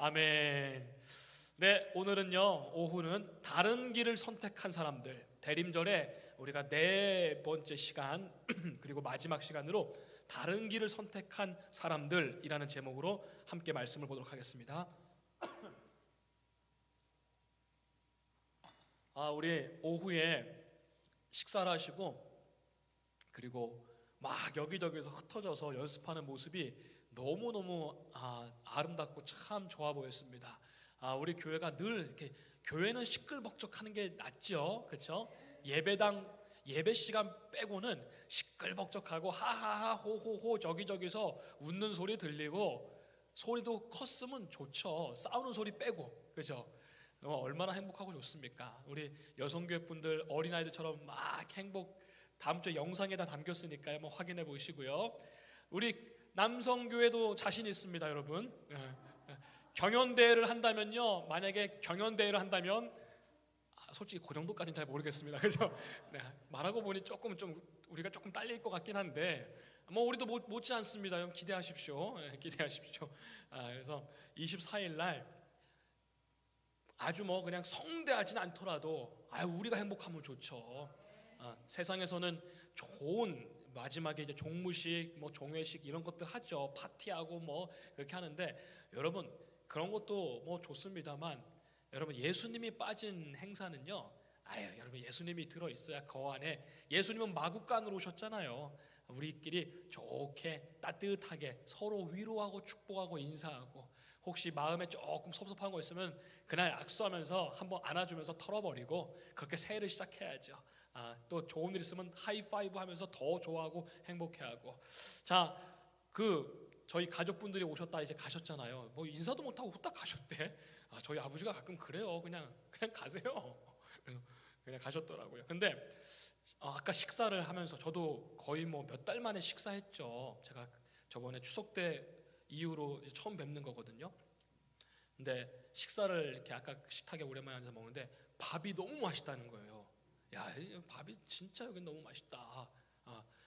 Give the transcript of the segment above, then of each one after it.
아멘. 네, 오늘은요, 오후는 다른 길을 선택한 사람들, 대림절에 우리가 네 번째 시간 그리고 마지막 시간으로 다른 길을 선택한 사람들이라는 제목으로 함께 말씀을 보도록 하겠습니다. 우리 오후에 식사를 하시고 그리고 막 여기저기서 흩어져서 연습하는 모습이 너무너무 아름답고 참 좋아 보였습니다. 우리 교회가 늘 이렇게, 교회는 시끌벅적하는 게 낫죠, 그렇죠? 예배 시간 빼고는 시끌벅적하고 하하하 호호호 저기저기서 웃는 소리 들리고, 소리도 컸으면 좋죠. 싸우는 소리 빼고, 그렇죠? 얼마나 행복하고 좋습니까? 우리 여성교회 분들 어린아이들처럼 막 행복, 다음 주에 영상에 다 담겼으니까요, 한번 확인해 보시고요. 우리 남성교회도 자신 있습니다, 여러분. 경연대회를 한다면요, 만약에 경연대회를 한다면 솔직히 그 정도까지는 잘 모르겠습니다. 그죠? 네, 말하고 보니 우리가 조금 딸릴 것 같긴 한데, 뭐 우리도 못지 않습니다. 기대하십시오. 기대하십시오. 그래서 24일 날 아주 그냥 성대하진 않더라도 우리가 행복하면 좋죠. 세상에서는 좋은 마지막에 이제 종무식, 종회식 이런 것들 하죠. 파티하고 그렇게 하는데, 여러분 그런 것도 좋습니다만, 여러분 예수님이 빠진 행사는요, 여러분 예수님이 들어있어야 그 안에, 예수님은 마구간으로 오셨잖아요. 우리끼리 좋게 따뜻하게 서로 위로하고 축복하고 인사하고, 혹시 마음에 조금 섭섭한 거 있으면 그날 악수하면서 한번 안아주면서 털어버리고 그렇게 새해를 시작해야죠. 또 좋은 일 있으면 하이파이브 하면서 더 좋아하고 행복해하고. 자, 저희 가족분들이 오셨다 이제 가셨잖아요. 인사도 못하고 후딱 가셨대. 저희 아버지가 가끔 그래요. 그냥 가세요. 그래서 그냥 가셨더라고요. 근데 아까 식사를 하면서 저도 거의 몇 달 만에 식사했죠. 제가 저번에 추석 때 이후로 처음 뵙는 거거든요. 근데 식사를 이렇게 아까 식탁에 오랜만에 앉아서 먹는데 밥이 너무 맛있다는 거예요. 야, 밥이 진짜 여기 너무 맛있다.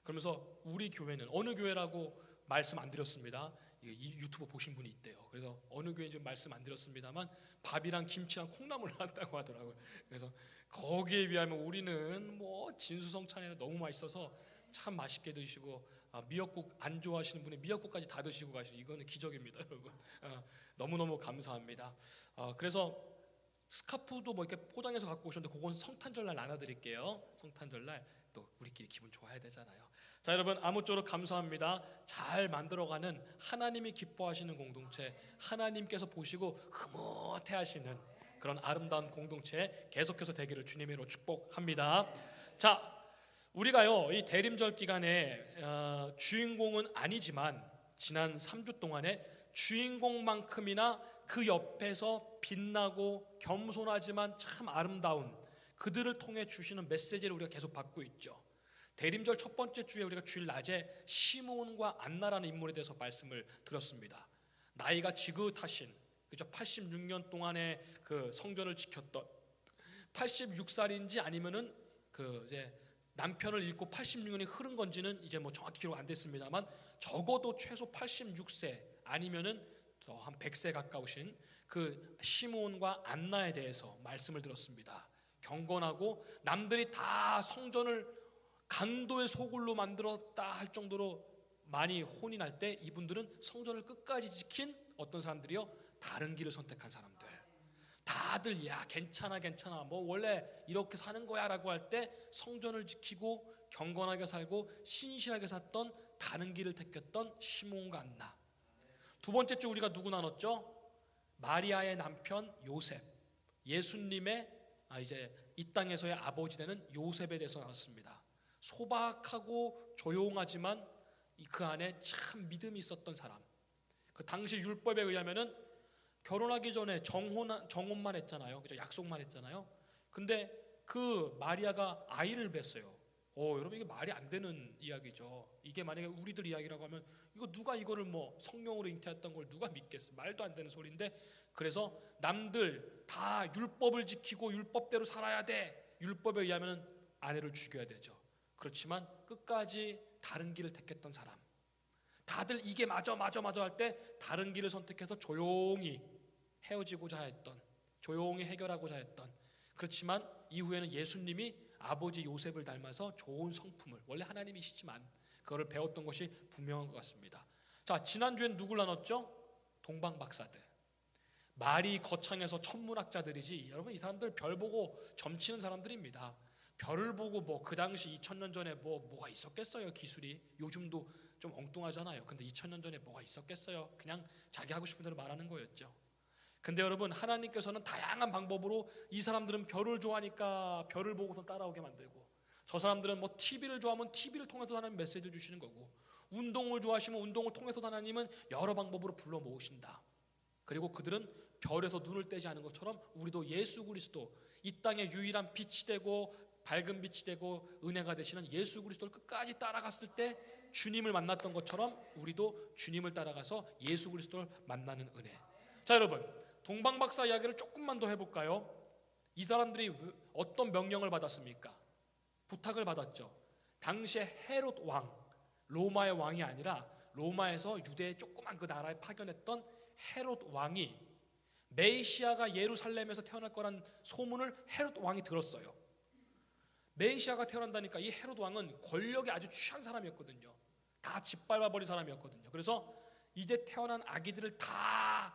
그러면서 우리 교회는 어느 교회라고 말씀 안 드렸습니다. 이 유튜브 보신 분이 있대요. 그래서 어느 교회인지 말씀 안 드렸습니다만 밥이랑 김치랑 콩나물 나왔다고 하더라고요. 그래서 거기에 비하면 우리는 진수성찬에 너무 맛있어서 참 맛있게 드시고, 미역국 안 좋아하시는 분이 미역국까지 다 드시고 가시는, 이거는 기적입니다, 여러분. 너무너무 감사합니다. 그래서 스카프도 이렇게 포장해서 갖고 오셨는데 그건 성탄절날 나눠드릴게요. 성탄절날 또 우리끼리 기분 좋아야 되잖아요. 자, 여러분 아무쪼록 감사합니다. 잘 만들어가는, 하나님이 기뻐하시는 공동체, 하나님께서 보시고 흐뭇해하시는 그런 아름다운 공동체 계속해서 되기를 주님으로 축복합니다. 자, 우리가요 이 대림절 기간에 주인공은 아니지만 지난 3주 동안에 주인공만큼이나 그 옆에서 빛나고 겸손하지만 참 아름다운 그들을 통해 주시는 메시지를 우리가 계속 받고 있죠. 대림절 첫 번째 주에 우리가 주일 낮에 시므온과 안나라는 인물에 대해서 말씀을 드렸습니다. 나이가 지긋하신, 그죠? 86년 동안의 그 성전을 지켰던, 86살인지 아니면은 이제 남편을 잃고 86년이 흐른 건지는 이제 정확히 기록 안 됐습니다만, 적어도 최소 86세 아니면은 한 100세 가까우신 그 시므온과 안나에 대해서 말씀을 들었습니다. 경건하고 남들이 다 성전을 강도의 소굴로 만들었다 할 정도로 많이 혼이 날 때 이분들은 성전을 끝까지 지킨 어떤 사람들이요? 다른 길을 선택한 사람들. 다들 괜찮아 원래 이렇게 사는 거야 라고 할 때 성전을 지키고 경건하게 살고 신실하게 샀던, 다른 길을 택했던 시므온과 안나. 두 번째 주 우리가 누구 나눴죠? 마리아의 남편 요셉, 예수님의 이제 이 땅에서의 아버지 되는 요셉에 대해서 나눴습니다. 소박하고 조용하지만 그 안에 참 믿음이 있었던 사람. 그 당시 율법에 의하면은 결혼하기 전에 정혼만 했잖아요. 그죠? 약속만 했잖아요. 근데 그 마리아가 아이를 뵀어요. 여러분 이게 말이 안 되는 이야기죠. 이게 만약에 우리들 이야기라고 하면 이거 누가 이거를 성령으로 잉태했던 걸 누가 믿겠어? 말도 안 되는 소리인데, 그래서 남들 다 율법을 지키고 율법대로 살아야 돼, 율법에 의하면 아내를 죽여야 되죠. 그렇지만 끝까지 다른 길을 택했던 사람, 다들 이게 맞아 할 때 다른 길을 선택해서 조용히 헤어지고자 했던, 조용히 해결하고자 했던, 그렇지만 이후에는 예수님이 아버지 요셉을 닮아서 좋은 성품을, 원래 하나님이시지만 그거를 배웠던 것이 분명한 것 같습니다. 자, 지난주엔 누굴 나눴죠? 동방박사들. 말이 거창해서 천문학자들이지, 여러분 이 사람들 별 보고 점치는 사람들입니다. 별을 보고 뭐 그 당시 2000년 전에 뭐가 있었겠어요. 기술이 요즘도 좀 엉뚱하잖아요. 근데 2000년 전에 뭐가 있었겠어요. 그냥 자기 하고 싶은 대로 말하는 거였죠. 근데 여러분, 하나님께서는 다양한 방법으로 이 사람들은 별을 좋아하니까 별을 보고서 따라오게 만들고, 저 사람들은 뭐 TV를 좋아하면 TV를 통해서 하나님 메시지를 주시는 거고, 운동을 좋아하시면 운동을 통해서 하나님은 여러 방법으로 불러 모으신다. 그리고 그들은 별에서 눈을 떼지 않은 것처럼 우리도 예수 그리스도, 이 땅의 유일한 빛이 되고 밝은 빛이 되고 은혜가 되시는 예수 그리스도를 끝까지 따라갔을 때 주님을 만났던 것처럼 우리도 주님을 따라가서 예수 그리스도를 만나는 은혜. 자, 여러분, 동방박사 이야기를 조금만 더 해볼까요? 이 사람들이 어떤 명령을 받았습니까? 부탁을 받았죠. 당시에 헤롯 왕, 로마의 왕이 아니라 로마에서 유대의 조그만 그 나라에 파견했던 헤롯 왕이 메시아가 예루살렘에서 태어날 거란 소문을 헤롯 왕이 들었어요. 메시아가 태어난다니까 이 헤롯 왕은 권력에 아주 취한 사람이었거든요. 다 짓밟아버린 사람이었거든요. 그래서 이제 태어난 아기들을 다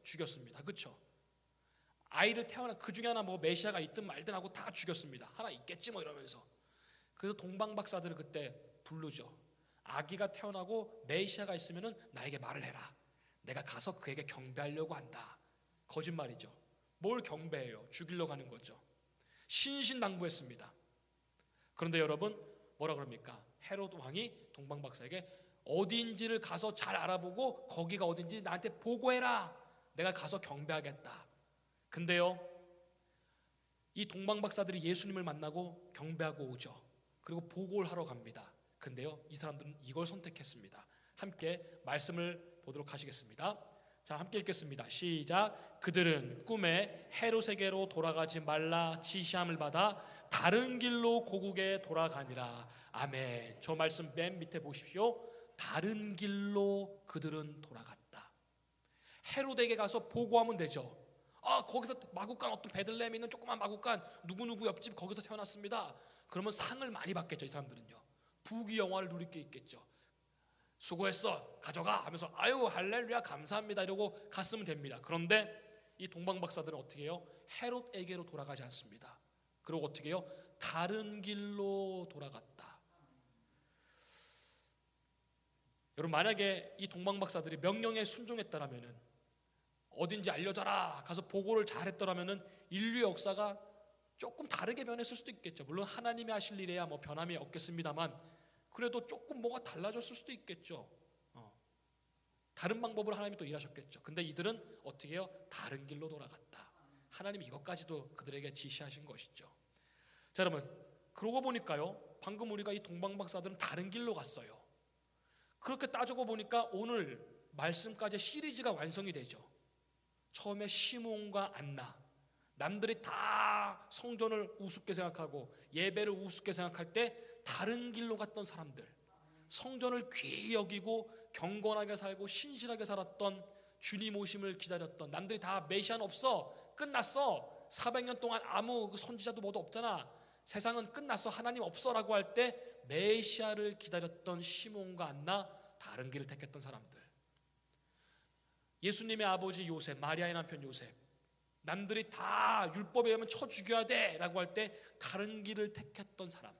죽였습니다. 그렇죠? 아이를 태어난 그 중에 하나 뭐 메시아가 있든 말든 하고 다 죽였습니다. 하나 있겠지 뭐 이러면서. 그래서 동방박사들을 그때 부르죠. 아기가 태어나고 메시아가 있으면은 나에게 말을 해라. 내가 가서 그에게 경배하려고 한다. 거짓말이죠. 뭘 경배해요? 죽이려고 하는 거죠. 신신당부했습니다. 그런데 여러분, 뭐라 그럽니까? 헤롯 왕이 동방박사에게 어디인지를 가서 잘 알아보고 거기가 어딘지 나한테 보고해라. 내가 가서 경배하겠다. 근데요, 이 동방박사들이 예수님을 만나고 경배하고 오죠. 그리고 보고를 하러 갑니다. 근데요, 이 사람들은 이걸 선택했습니다. 함께 말씀을 보도록 하시겠습니다. 자, 함께 읽겠습니다. 시작. 그들은 꿈에 헤롯에게로 돌아가지 말라 지시함을 받아 다른 길로 고국에 돌아가니라. 아멘. 저 말씀 맨 밑에 보십시오. 다른 길로 그들은 돌아갔다. 헤롯에게 가서 보고하면 되죠. 거기서 마구간 어떤 베들레헴에 있는 조그만 마구간 누구누구 옆집 거기서 태어났습니다. 그러면 상을 많이 받겠죠. 이 사람들은요. 부귀영화를 누릴 게 있겠죠. 수고했어, 가져가 하면서 아유 할렐루야 감사합니다 이러고 갔으면 됩니다. 그런데 이 동방박사들은 어떻게 해요? 헤롯에게로 돌아가지 않습니다. 그리고 어떻게 해요? 다른 길로 돌아갔다. 여러분, 만약에 이 동방박사들이 명령에 순종했다라면은, 어딘지 알려줘라 가서 보고를 잘했더라면은 인류 역사가 조금 다르게 변했을 수도 있겠죠. 물론 하나님이 하실 일이야 뭐 변함이 없겠습니다만, 그래도 조금 뭐가 달라졌을 수도 있겠죠. 다른 방법으로 하나님이 또 일하셨겠죠. 근데 이들은 어떻게 해요? 다른 길로 돌아갔다. 하나님이 이것까지도 그들에게 지시하신 것이죠. 자, 여러분, 그러고 보니까요, 방금 우리가 이 동방박사들은 다른 길로 갔어요. 그렇게 따지고 보니까 오늘 말씀까지 시리즈가 완성이 되죠. 처음에 시몬과 안나, 남들이 다 성전을 우습게 생각하고 예배를 우습게 생각할 때 다른 길로 갔던 사람들, 성전을 귀히 여기고 경건하게 살고 신실하게 살았던, 주님 오심을 기다렸던, 남들이 다 메시아는 없어, 끝났어, 400년 동안 아무 선지자도 뭐도 없잖아, 세상은 끝났어, 하나님 없어라고 할 때 메시아를 기다렸던 시몬과 안나, 다른 길을 택했던 사람들. 예수님의 아버지 요셉, 마리아의 남편 요셉, 남들이 다 율법에 의하면 쳐 죽여야 돼 라고 할 때 다른 길을 택했던 사람.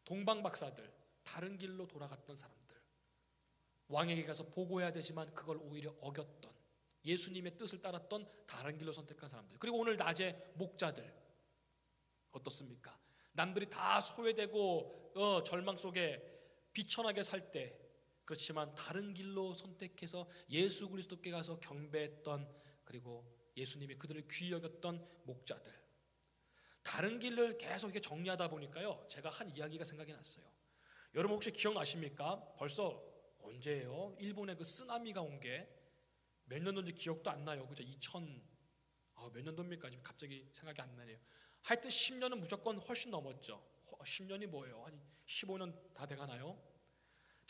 동방박사들, 다른 길로 돌아갔던 사람들. 왕에게 가서 보고해야 되지만 그걸 오히려 어겼던, 예수님의 뜻을 따랐던 다른 길로 선택한 사람들. 그리고 오늘 낮에 목자들 어떻습니까? 남들이 다 소외되고 절망 속에 비천하게 살 때, 그렇지만 다른 길로 선택해서 예수 그리스도께 가서 경배했던, 그리고 예수님이 그들을 귀히 여겼던 목자들. 다른 길을 계속 이렇게 정리하다 보니까요, 제가 한 이야기가 생각이 났어요. 여러분 혹시 기억나십니까? 벌써 언제예요? 일본에 그 쓰나미가 온 게 몇 년도인지 기억도 안 나요. 그죠? 몇 년도입니까? 지금 갑자기 생각이 안 나네요. 하여튼 10년은 무조건 훨씬 넘었죠. 10년이 뭐예요? 한 15년 다 돼가나요?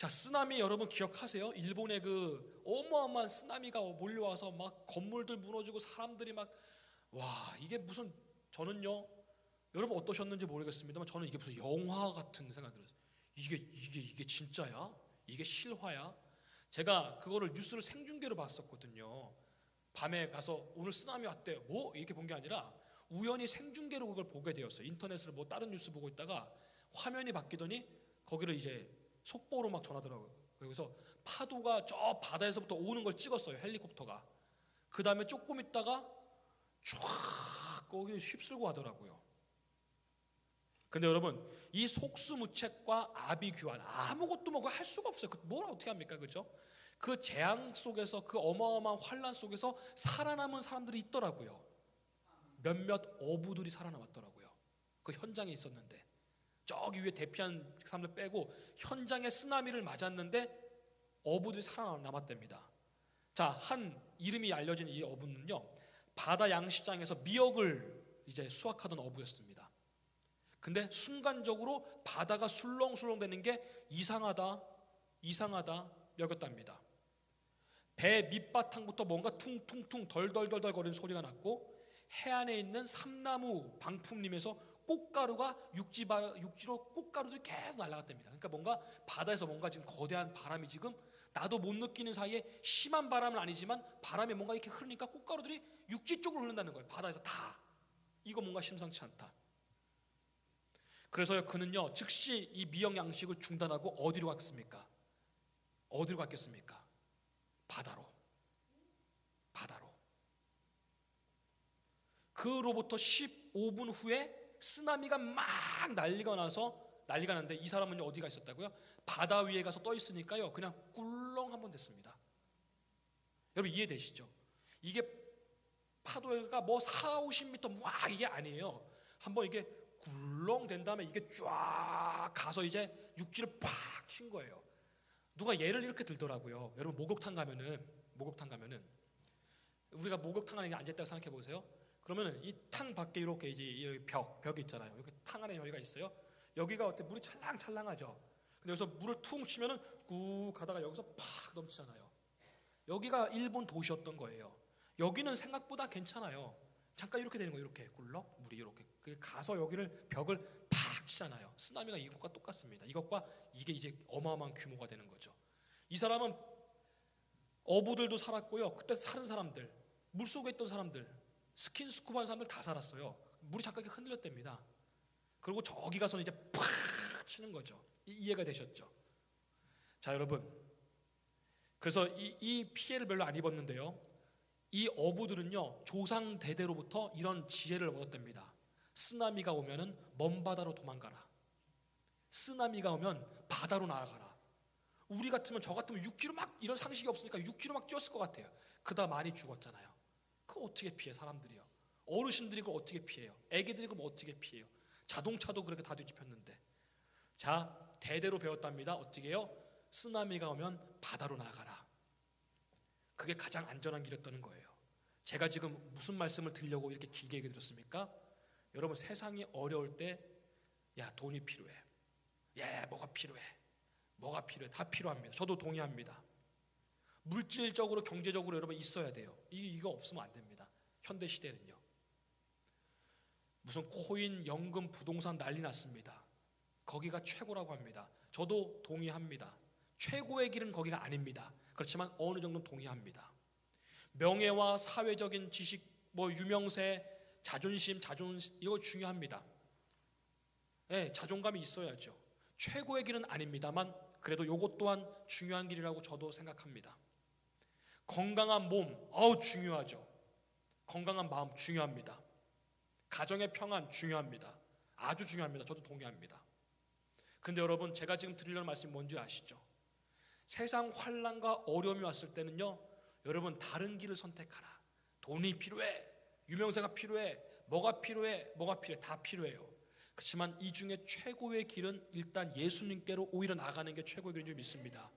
자, 쓰나미 여러분 기억하세요? 일본의 그 어마어마한 쓰나미가 몰려와서 막 건물들 무너지고 사람들이 막, 와, 이게 무슨, 저는요, 여러분 어떠셨는지 모르겠습니다만 저는 이게 무슨 영화 같은 생각이 들었어요. 이게 진짜야? 이게 실화야? 제가 그거를 뉴스를 생중계로 봤었거든요. 밤에 가서 오늘 쓰나미 왔대, 뭐? 이렇게 본 게 아니라 우연히 생중계로 그걸 보게 되었어요. 인터넷으로 뭐 다른 뉴스 보고 있다가 화면이 바뀌더니 거기를 이제 속보로 막 전하더라고요. 그래서 파도가 저 바다에서부터 오는 걸 찍었어요, 헬리콥터가. 그 다음에 조금 있다가 쫙 거기 휩쓸고 가더라고요. 근데 여러분, 이 속수무책과 아비규환, 아무것도 뭐 할 수가 없어요. 뭘 어떻게 합니까, 그죠? 그 재앙 속에서, 그 어마어마한 환란 속에서 살아남은 사람들이 있더라고요. 몇몇 어부들이 살아남았더라고요. 그 현장에 있었는데, 저기 위에 대피한 사람들 빼고 현장에 쓰나미를 맞았는데 어부들이 살아남았답니다. 자, 한 이름이 알려진 이 어부는요, 바다 양식장에서 미역을 이제 수확하던 어부였습니다. 근데 순간적으로 바다가 술렁술렁 되는 게 이상하다 여겼답니다. 배 밑바탕부터 뭔가 퉁퉁퉁 덜덜덜덜 거리는 소리가 났고, 해안에 있는 삼나무 방풍림에서 꽃가루가 육지로 꽃가루들이 계속 날아갔답니다. 그러니까 뭔가 바다에서 뭔가 지금 거대한 바람이 지금 나도 못 느끼는 사이에 심한 바람은 아니지만 바람이 뭔가 이렇게 흐르니까 꽃가루들이 육지 쪽으로 흐른다는 거예요. 바다에서 다. 이거 뭔가 심상치 않다. 그래서 그는요, 즉시 이 미역 양식을 중단하고 어디로 갔습니까? 어디로 갔겠습니까? 바다로. 그로부터 15분 후에 쓰나미가 막 난리가 났는데 이 사람은 어디가 있었다고요? 바다 위에 가서 떠 있으니까요, 그냥 꿀렁 한번 됐습니다. 여러분 이해되시죠? 이게 파도가 뭐 4, 50m 와 이게 아니에요. 한번 이게 굴렁 된 다음에 이게 쫙 가서 이제 육지를 팍 친 거예요. 누가 예를 이렇게 들더라고요. 여러분 목욕탕 가면은 우리가 목욕탕 안에 앉았다고 생각해 보세요. 그러면은 이 탕 밖에 이렇게 이제 벽이 있잖아요. 이렇게 탕 안에 여기가 있어요. 여기가 어때? 물이 찰랑찰랑하죠. 근데 여기서 물을 퉁 치면은 꾹 가다가 여기서 팍 넘치잖아요. 여기가 일본 도시였던 거예요. 여기는 생각보다 괜찮아요. 잠깐 이렇게 되는 거예요. 이렇게 굴럭 물이 이렇게 가서 여기를 벽을 팍 치잖아요. 쓰나미가 이것과 똑같습니다. 이것과 이게 이제 어마어마한 규모가 되는 거죠. 이 사람은 어부들도 살았고요. 그때 사는 사람들, 물속에 있던 사람들, 스킨스쿠버한 사람들 다 살았어요. 물이 잠깐 이렇게 흔들렸답니다. 그리고 저기 가서는 이제 팍 치는 거죠. 이해가 되셨죠? 자, 여러분, 그래서 이 피해를 별로 안 입었는데요, 이 어부들은요 조상 대대로부터 이런 지혜를 얻었답니다. 쓰나미가 오면은 먼 바다로 도망가라. 쓰나미가 오면 바다로 나아가라. 우리 같으면 저 같으면 육지로 막, 이런 상식이 없으니까 육지로 막 뛰었을 것 같아요. 그러다 많이 죽었잖아요. 그거 어떻게 피해? 사람들이요. 어르신들이 그걸 어떻게 피해요? 애기들이 그걸 어떻게 피해요? 자동차도 그렇게 다 뒤집혔는데. 자, 대대로 배웠답니다. 어떻게 해요? 쓰나미가 오면 바다로 나아가라. 그게 가장 안전한 길이었다는 거예요. 제가 지금 무슨 말씀을 드리려고 이렇게 길게 얘기 드렸습니까? 여러분, 세상이 어려울 때, 야, 돈이 필요해. 야, 뭐가 필요해. 다 필요합니다. 저도 동의합니다. 물질적으로, 경제적으로 여러분 있어야 돼요. 이거 없으면 안 됩니다. 현대 시대는요. 무슨 코인, 연금, 부동산 난리 났습니다. 거기가 최고라고 합니다. 저도 동의합니다. 최고의 길은 거기가 아닙니다. 그렇지만 어느 정도는 동의합니다. 명예와 사회적인 지식, 유명세, 자존심 이거 중요합니다. 네, 자존감이 있어야죠. 최고의 길은 아닙니다만 그래도 이것 또한 중요한 길이라고 저도 생각합니다. 건강한 몸, 중요하죠. 건강한 마음 중요합니다. 가정의 평안 중요합니다. 아주 중요합니다. 저도 동의합니다. 근데 여러분, 제가 지금 드리려는 말씀이 뭔지 아시죠? 세상 환난과 어려움이 왔을 때는요, 여러분 다른 길을 선택하라. 돈이 필요해, 유명세가 필요해, 뭐가 필요해, 다 필요해요. 그렇지만 이 중에 최고의 길은 일단 예수님께로 오히려 나가는 게 최고의 길인 줄 믿습니다.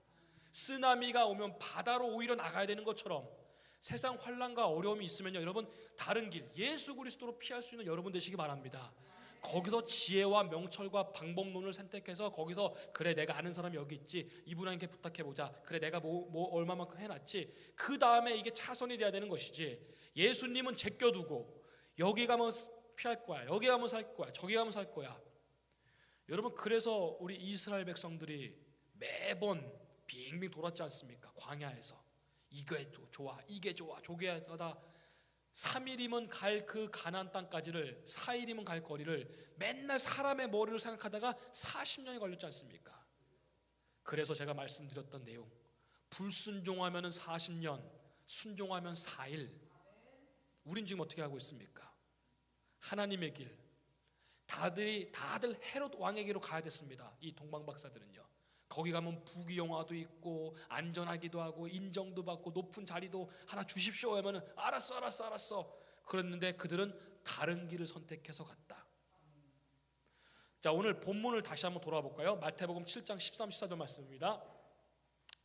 쓰나미가 오면 바다로 오히려 나가야 되는 것처럼 세상 환난과 어려움이 있으면요, 여러분 다른 길, 예수 그리스도로 피할 수 있는 여러분 되시기 바랍니다. 거기서 지혜와 명철과 방법론을 선택해서 거기서 그래 내가 아는 사람이 여기 있지 이분한테 부탁해보자. 그래 내가 뭐 얼마만큼 해놨지. 그 다음에 이게 차선이 돼야 되는 것이지. 예수님은 제껴두고 여기 가면 피할 거야. 여기 가면 살 거야. 저기 가면 살 거야. 여러분 그래서 우리 이스라엘 백성들이 매번 빙빙 돌았지 않습니까? 광야에서 이게 좋아 이게 좋아 저게 하다 3일이면 갈 그 가나안 땅까지를 4일이면 갈 거리를 맨날 사람의 머리를 생각하다가 40년이 걸렸지 않습니까? 그래서 제가 말씀드렸던 내용, 불순종하면 40년, 순종하면 4일. 우린 지금 어떻게 하고 있습니까? 하나님의 길, 다들 헤롯 왕의 길로 가야 됐습니다. 이 동방박사들은요. 거기 가면 부귀영화도 있고 안전하기도 하고 인정도 받고 높은 자리도 하나 주십시오 하면은 알았어. 그랬는데 그들은 다른 길을 선택해서 갔다. 자, 오늘 본문을 다시 한번 돌아와 볼까요? 마태복음 7장 13, 14절 말씀입니다.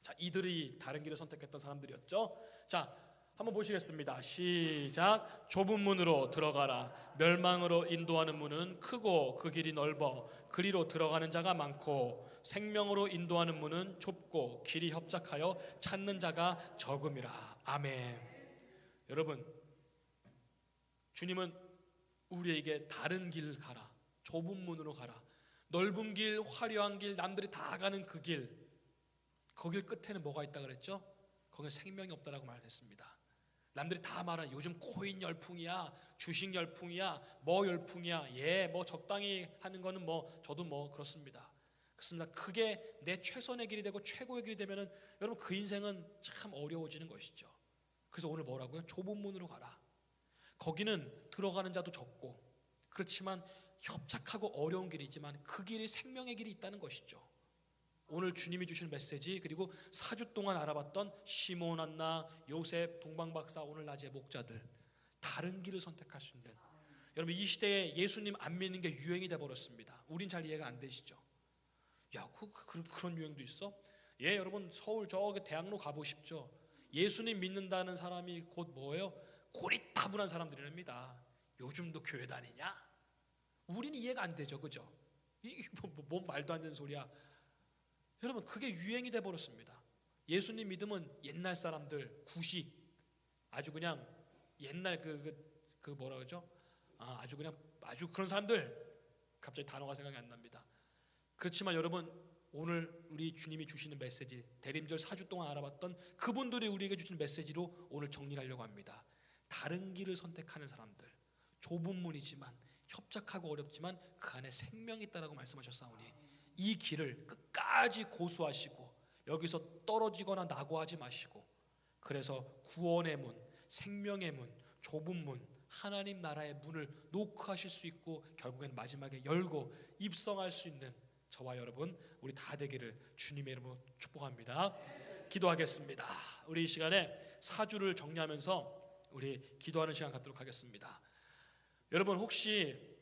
자, 이들이 다른 길을 선택했던 사람들이었죠. 자, 한번 보시겠습니다. 시작. 좁은 문으로 들어가라. 멸망으로 인도하는 문은 크고 그 길이 넓어 그리로 들어가는 자가 많고 생명으로 인도하는 문은 좁고 길이 협착하여 찾는 자가 적음이라. 아멘. 여러분, 주님은 우리에게 다른 길 가라. 좁은 문으로 가라. 넓은 길, 화려한 길, 남들이 다 가는 그 길. 거길 끝에는 뭐가 있다 그랬죠? 거기는 생명이 없다라고 말했습니다. 남들이 다 말하는 요즘 코인 열풍이야, 주식 열풍이야, 뭐 열풍이야. 예, 뭐 적당히 하는 거는 뭐 저도 뭐 그렇습니다. 그렇습니다. 그게 내 최선의 길이 되고 최고의 길이 되면은 여러분 그 인생은 참 어려워지는 것이죠. 그래서 오늘 뭐라고요? 좁은 문으로 가라. 거기는 들어가는 자도 적고 그렇지만 협착하고 어려운 길이지만 그 길이 생명의 길이 있다는 것이죠. 오늘 주님이 주신 메시지, 그리고 4주 동안 알아봤던 시몬, 안나, 요셉, 동방박사, 오늘 낮의 목자들, 다른 길을 선택할 수 있는, 여러분 이 시대에 예수님 안 믿는 게 유행이 돼버렸습니다. 우린 잘 이해가 안 되시죠? 야, 그런 유행도 있어? 예, 여러분 서울 저기 대학로 가보십시오. 예수님 믿는다는 사람이 곧 뭐예요? 고리타분한 사람들이랍니다. 요즘도 교회 다니냐? 우리는 이해가 안 되죠, 그죠? 뭔 말도 안 되는 소리야. 여러분 그게 유행이 돼버렸습니다. 예수님 믿음은 옛날 사람들, 구식, 아주 그냥 옛날 그 뭐라 그러죠? 아주 그런 사람들. 갑자기 단어가 생각이 안 납니다. 그렇지만 여러분 오늘 우리 주님이 주시는 메시지, 대림절 4주 동안 알아봤던 그분들이 우리에게 주신 메시지로 오늘 정리하려고 합니다. 다른 길을 선택하는 사람들, 좁은 문이지만 협착하고 어렵지만 그 안에 생명이 있다라고 말씀하셨사오니 이 길을 끝까지 고수하시고 여기서 떨어지거나 낙오하지 마시고, 그래서 구원의 문, 생명의 문, 좁은 문, 하나님 나라의 문을 노크하실 수 있고 결국엔 마지막에 열고 입성할 수 있는 저와 여러분 우리 다 되기를 주님의 이름으로 축복합니다. 기도하겠습니다. 우리 이 시간에 4주를 정리하면서 우리 기도하는 시간 갖도록 하겠습니다. 여러분 혹시